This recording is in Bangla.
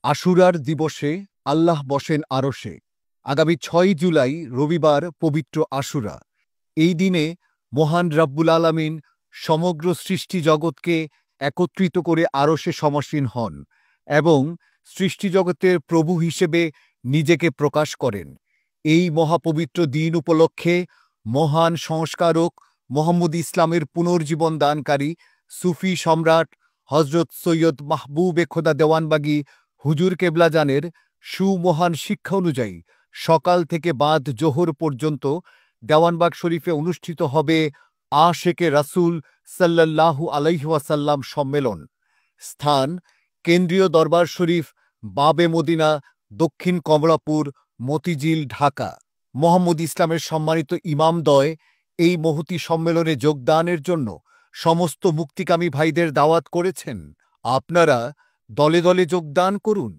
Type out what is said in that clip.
আশুরার দিবসে আল্লাহ বসেন আরশে। আগামী ৬ জুলাই রবিবার পবিত্র আশুরা। এই দিনে মহান রাব্বুল আলামিন সমগ্র সৃষ্টি জগৎকে একত্রিত করে আরশে সমাসীন হন এবং সৃষ্টিজগতের প্রভু হিসেবে নিজেকে প্রকাশ করেন। এই মহাপবিত্র দিন উপলক্ষে মহান সংস্কারক মোহাম্মদ ইসলামের পুনর্জীবন দানকারী সুফি সম্রাট হজরত সৈয়দ মাহবুবে খোদা দেওয়ানবাগী হুজুর কেবলাজানের সুমহান শিক্ষা অনুযায়ী সকাল থেকে বাদ জোহর পর্যন্ত দেওয়ানবাগ শরীফে অনুষ্ঠিত হবে আশেকে রাসূল সাল্লাল্লাহু আলাইহি ওয়াসাল্লাম সম্মেলন। স্থান কেন্দ্রীয় দরবার শরীফ, বাবে মদিনা, দক্ষিণ কমলাপুর, মতিঝিল, ঢাকা। মোহাম্মদ ইসলামের সম্মানিত ইমামদ্বয় এই মহতী সম্মেলনে যোগদানের জন্য সমস্ত মুক্তিকামী ভাইদের দাওয়াত করেছেন। আপনারা দলে দলে যোগদান করুন।